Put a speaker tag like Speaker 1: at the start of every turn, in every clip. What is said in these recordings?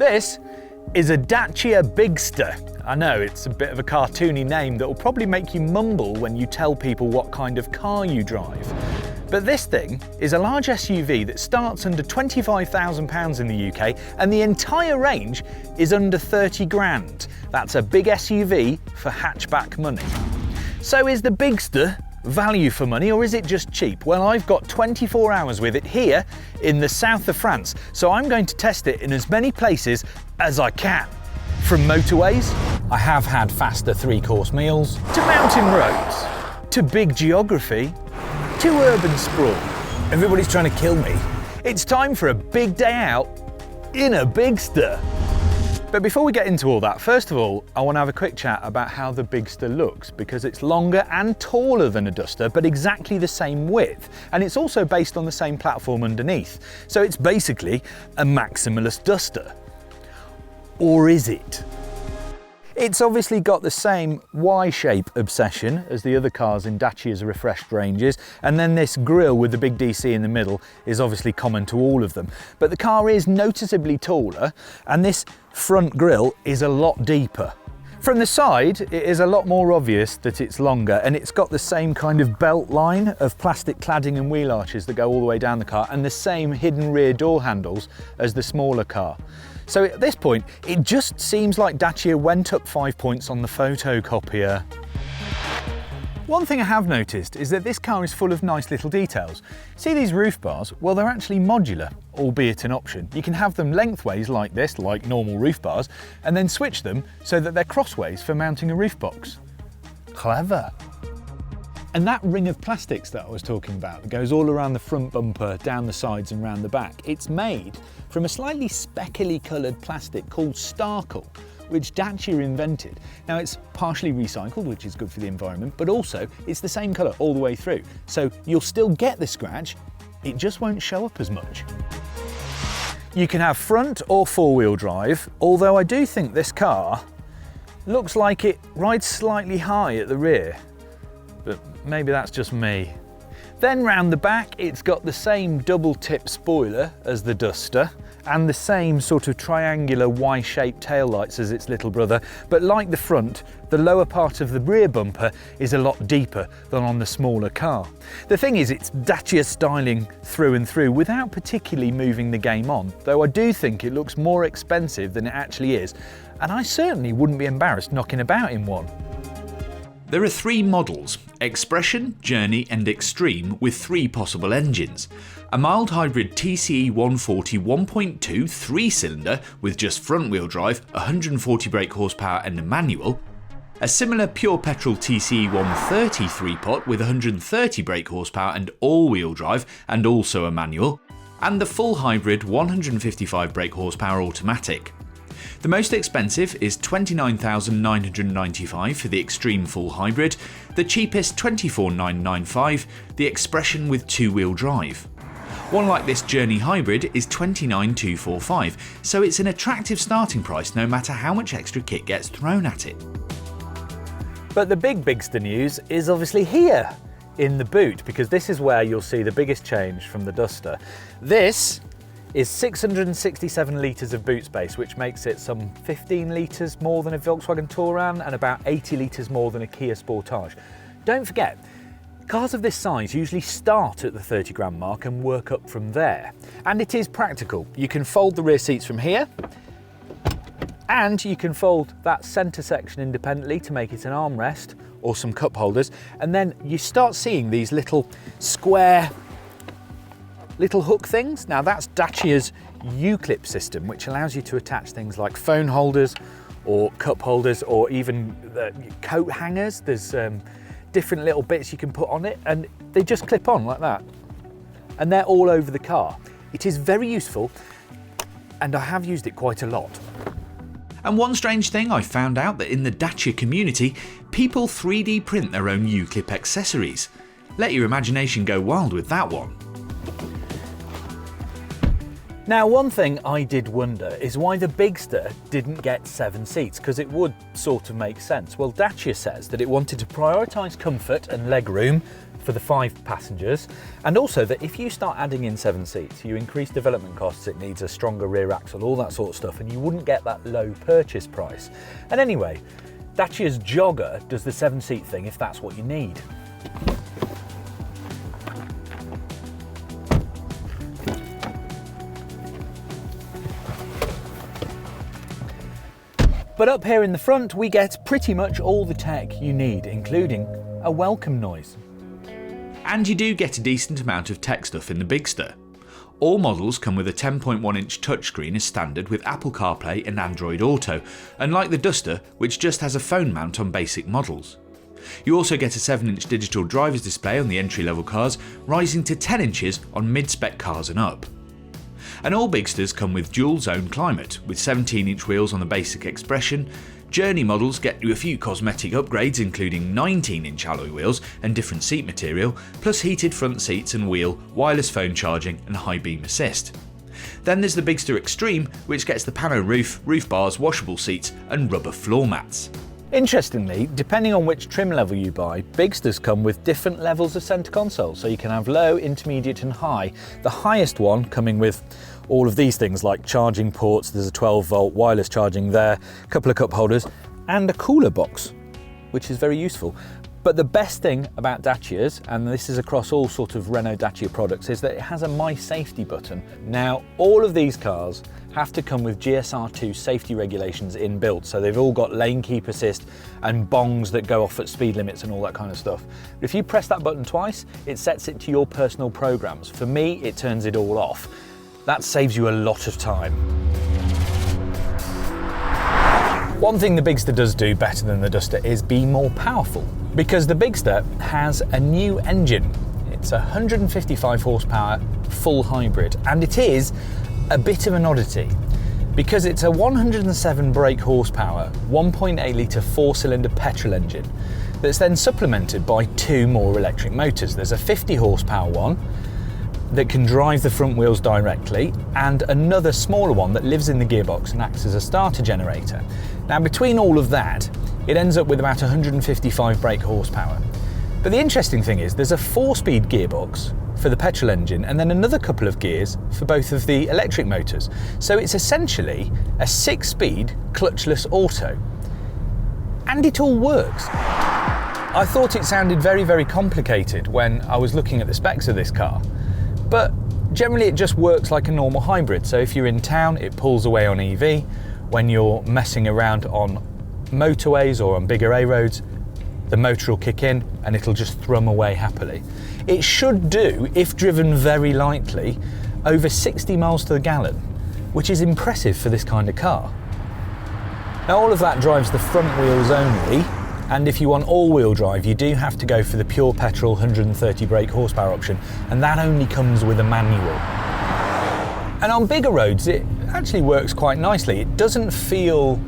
Speaker 1: This is a Dacia Bigster. I know it's a bit of a cartoony name that will probably make you mumble when you tell people what kind of car you drive. But this thing is a large SUV that starts under £25,000 in the UK, and the entire range is under 30 grand. That's a big SUV for hatchback money. So is the Bigster value for money, or is it just cheap? Well, I've got 24 hours with it here in the south of France, so I'm going to test it in as many places as I can. From motorways, I have had faster 3-course meals, to mountain roads, to big geography, to urban sprawl. Everybody's trying to kill me. It's time for a big day out in a Bigster. But before we get into all that, first of all, I want to have a quick chat about how the Bigster looks, because it's longer and taller than a Duster, but exactly the same width. And it's also based on the same platform underneath. So it's basically a maximalist Duster. Or is it? It's obviously got the same Y-shape obsession as the other cars in Dacia's refreshed ranges, and then this grille with the big DC in the middle is obviously common to all of them. But the car is noticeably taller, and this front grille is a lot deeper. From the side, it is a lot more obvious that it's longer, and it's got the same kind of belt line of plastic cladding and wheel arches that go all the way down the car, and the same hidden rear door handles as the smaller car. So at this point, it just seems like Dacia went up 5 points on the photocopier. One thing I have noticed is that this car is full of nice little details. See these roof bars? Well, they're actually modular, albeit an option. You can have them lengthways like this, like normal roof bars, and then switch them so that they're crossways for mounting a roof box. Clever. And that ring of plastics that I was talking about that goes all around the front bumper, down the sides and round the back, it's made from a slightly speckly coloured plastic called Starkle, which Dacia invented. Now it's partially recycled, which is good for the environment, but also it's the same colour all the way through. So you'll still get the scratch, it just won't show up as much. You can have front or four-wheel drive, although I do think this car looks like it rides slightly high at the rear. But maybe that's just me. Then round the back, it's got the same double tip spoiler as the Duster and the same sort of triangular Y-shaped taillights as its little brother, but like the front, the lower part of the rear bumper is a lot deeper than on the smaller car. The thing is, it's Dacia styling through and through without particularly moving the game on, though I do think it looks more expensive than it actually is, and I certainly wouldn't be embarrassed knocking about in one.
Speaker 2: There are 3 models, Expression, Journey and Extreme, with 3 possible engines. A mild hybrid TCE 140 1.2 3-cylinder with just front-wheel drive, 140 brake horsepower and a manual. A similar pure petrol TCE 130 3-pot with 130 brake horsepower and all-wheel drive and also a manual. And the full hybrid 155 brake horsepower automatic. The most expensive is $29,995 for the Extreme full hybrid, the cheapest $24,995, the Expression with 2-wheel drive. One like this Journey hybrid is $29,245, so it's an attractive starting price no matter how much extra kit gets thrown at it.
Speaker 1: But the big Bigster news is obviously here in the boot, because this is where you'll see the biggest change from the Duster. This is 667 litres of boot space, which makes it some 15 litres more than a Volkswagen Touran and about 80 litres more than a Kia Sportage. Don't forget, cars of this size usually start at the 30 grand mark and work up from there. And it is practical. You can fold the rear seats from here, and you can fold that centre section independently to make it an armrest or some cup holders, and then you start seeing these little square little hook things. Now that's Dacia's U-clip system, which allows you to attach things like phone holders or cup holders or even coat hangers. There's different little bits you can put on it, and they just clip on like that. And they're all over the car. It is very useful, and I have used it quite a lot.
Speaker 2: And one strange thing, I found out that in the Dacia community, people 3D print their own U-clip accessories. Let your imagination go wild with that one.
Speaker 1: Now, one thing I did wonder is why the Bigster didn't get 7 seats, because it would sort of make sense. Well, Dacia says that it wanted to prioritise comfort and legroom for the 5 passengers, and also that if you start adding in 7 seats, you increase development costs, it needs a stronger rear axle, all that sort of stuff, and you wouldn't get that low purchase price. And anyway, Dacia's Jogger does the 7-seat thing if that's what you need. But up here in the front, we get pretty much all the tech you need, including a welcome noise.
Speaker 2: And you do get a decent amount of tech stuff in the Bigster. All models come with a 10.1-inch touchscreen as standard with Apple CarPlay and Android Auto, unlike the Duster, which just has a phone mount on basic models. You also get a 7-inch digital driver's display on the entry-level cars, rising to 10 inches on mid-spec cars and up. And all Bigsters come with dual zone climate, with 17-inch wheels on the basic Expression. Journey models get you a few cosmetic upgrades, including 19-inch alloy wheels and different seat material, plus heated front seats and wheel, wireless phone charging and high beam assist. Then there's the Bigster Extreme, which gets the pano roof, roof bars, washable seats and rubber floor mats.
Speaker 1: Interestingly, depending on which trim level you buy, Bigsters come with different levels of centre console, so you can have low, intermediate and high. The highest one coming with all of these things like charging ports, there's a 12-volt wireless charging there, a couple of cup holders and a cooler box, which is very useful. But the best thing about Dacia's, and this is across all sort of Renault Dacia products, is that it has a My Safety button. Now, all of these cars have to come with GSR2 safety regulations inbuilt, so they've all got lane keep assist and bongs that go off at speed limits and all that kind of stuff. But if you press that button twice, it sets it to your personal programs. For me, it turns it all off. That saves you a lot of time. One thing the Bigster does do better than the Duster is be more powerful, because the Bigster has a new engine. It's a 155 horsepower full hybrid, and it is a bit of an oddity because it's a 107 brake horsepower, 1.8 litre 4-cylinder petrol engine that's then supplemented by 2 more electric motors. There's a 50 horsepower one that can drive the front wheels directly, and another smaller one that lives in the gearbox and acts as a starter generator. Now, between all of that, it ends up with about 155 brake horsepower. But the interesting thing is there's a 4-speed gearbox for the petrol engine and then another couple of gears for both of the electric motors. So it's essentially a 6-speed clutchless auto. And it all works. I thought it sounded very, very complicated when I was looking at the specs of this car. But generally it just works like a normal hybrid. So if you're in town, it pulls away on EV. When you're messing around on motorways or on bigger A roads, the motor will kick in and it'll just thrum away happily. It should do, if driven very lightly, over 60 miles to the gallon, which is impressive for this kind of car. Now, all of that drives the front wheels only, and if you want all-wheel drive, you do have to go for the pure petrol 130 brake horsepower option, and that only comes with a manual. And on bigger roads, it actually works quite nicely. It doesn't feel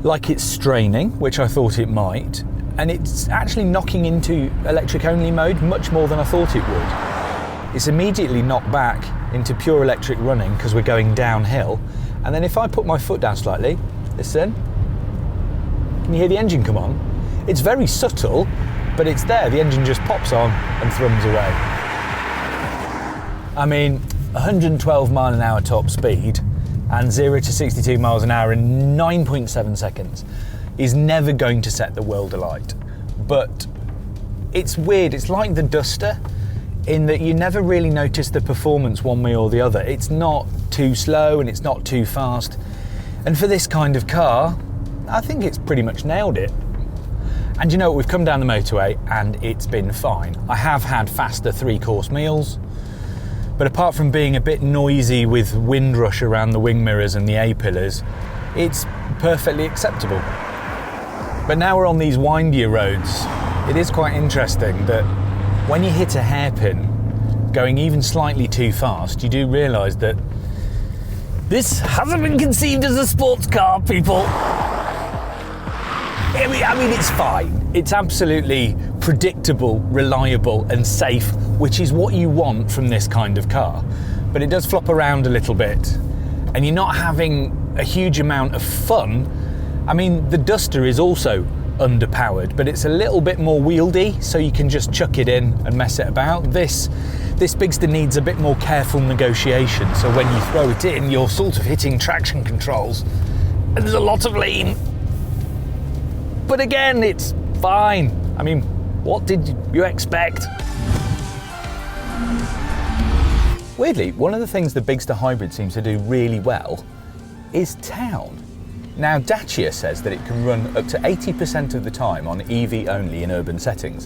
Speaker 1: like it's straining, which I thought it might, and it's actually knocking into electric-only mode much more than I thought it would. It's immediately knocked back into pure electric running because we're going downhill, and then if I put my foot down slightly, listen, can you hear the engine come on? It's very subtle, but it's there. The engine just pops on and thrums away. I mean, 112 mile an hour top speed and 0 to 62 miles an hour in 9.7 seconds is never going to set the world alight. But it's weird. It's like the Duster in that you never really notice the performance one way or the other. It's not too slow and it's not too fast. And for this kind of car, I think it's pretty much nailed it. And you know what, we've come down the motorway and it's been fine. I have had faster 3-course meals, but apart from being a bit noisy with wind rush around the wing mirrors and the A-pillars, it's perfectly acceptable. But now we're on these windier roads, it is quite interesting that when you hit a hairpin going even slightly too fast, you do realise that this hasn't been conceived as a sports car, people. I mean, it's fine. It's absolutely predictable, reliable and safe, which is what you want from this kind of car. but it does flop around a little bit, and you're not having a huge amount of fun. I mean, the Duster is also underpowered, but it's a little bit more wieldy, so you can just chuck it in and mess it about. This Bigster needs a bit more careful negotiation, so when you throw it in, you're sort of hitting traction controls, and there's a lot of lean. But again, it's fine. I mean, what did you expect? Weirdly, one of the things the Bigster Hybrid seems to do really well is town. Now, Dacia says that it can run up to 80% of the time on EV only in urban settings.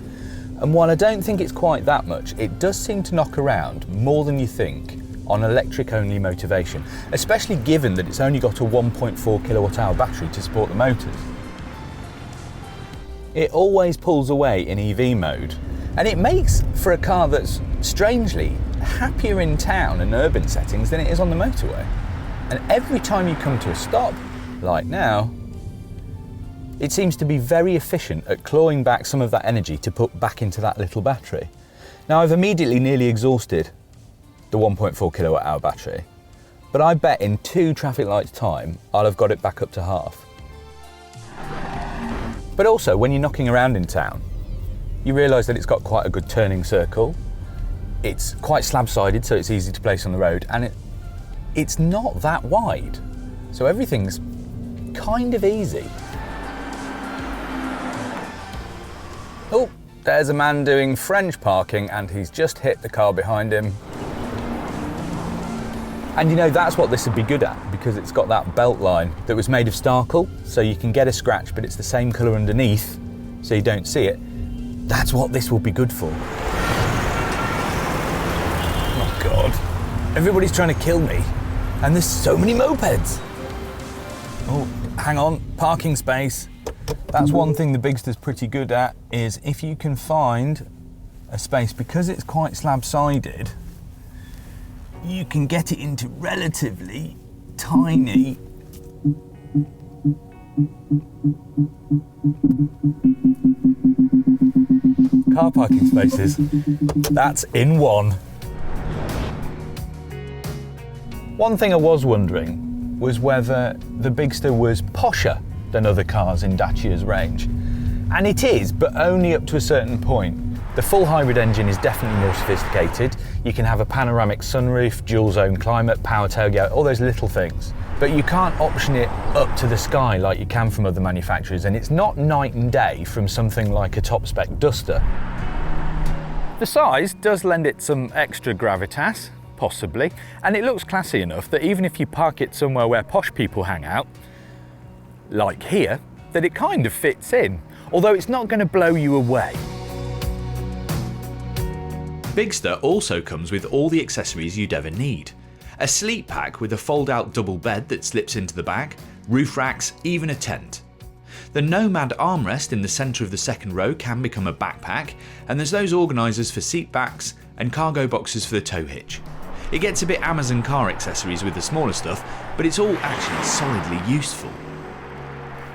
Speaker 1: And while I don't think it's quite that much, it does seem to knock around more than you think on electric only motivation, especially given that it's only got a 1.4 kilowatt hour battery to support the motors. It always pulls away in EV mode, and it makes for a car that's strangely happier in town and urban settings than it is on the motorway. And every time you come to a stop, like now, it seems to be very efficient at clawing back some of that energy to put back into that little battery. Now, I've immediately nearly exhausted the 1.4 kilowatt hour battery, but I bet in 2 traffic lights time, I'll have got it back up to half. But also, when you're knocking around in town, you realise that it's got quite a good turning circle. It's quite slab-sided, so it's easy to place on the road, and it's not that wide. So everything's kind of easy. Oh, there's a man doing French parking, and he's just hit the car behind him. And you know, that's what this would be good at, because it's got that belt line that was made of starkle, so you can get a scratch, but it's the same colour underneath, so you don't see it. That's what this will be good for. Oh God, everybody's trying to kill me, and there's so many mopeds. Oh, hang on, parking space. That's one thing the Bigster's pretty good at, is if you can find a space, because it's quite slab-sided, you can get it into relatively tiny car parking spaces. That's in one. One thing I was wondering was whether the Bigster was posher than other cars in Dacia's range. And it is, but only up to a certain point. The full hybrid engine is definitely more sophisticated. You can have a panoramic sunroof, dual zone climate, power tailgate, all those little things. But you can't option it up to the sky like you can from other manufacturers, and it's not night and day from something like a top spec Duster. The size does lend it some extra gravitas, possibly, and it looks classy enough that even if you park it somewhere where posh people hang out, like here, that it kind of fits in, although it's not going to blow you away.
Speaker 2: Bigster also comes with all the accessories you'd ever need. A sleep pack with a fold-out double bed that slips into the back, roof racks, even a tent. The Nomad armrest in the centre of the second row can become a backpack, and there's those organisers for seat backs and cargo boxes for the tow hitch. It gets a bit Amazon car accessories with the smaller stuff, but it's all actually solidly useful.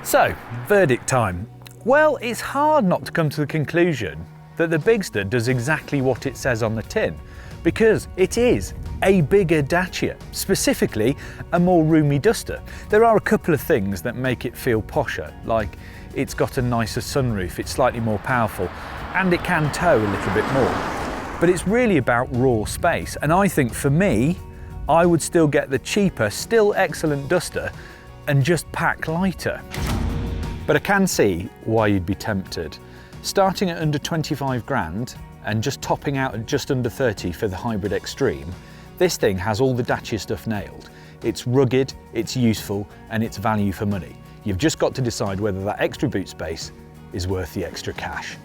Speaker 1: So, verdict time. Well, it's hard not to come to the conclusion that the Bigster does exactly what it says on the tin, because it is a bigger Dacia, specifically a more roomy Duster. There are a couple of things that make it feel posher, like it's got a nicer sunroof, it's slightly more powerful, and it can tow a little bit more. But it's really about raw space, and I think for me, I would still get the cheaper, still excellent Duster and just pack lighter. But I can see why you'd be tempted. Starting at under 25 grand and just topping out at just under 30 for the Hybrid Extreme, this thing has all the Dacia stuff nailed. It's rugged, it's useful, and it's value for money. You've just got to decide whether that extra boot space is worth the extra cash.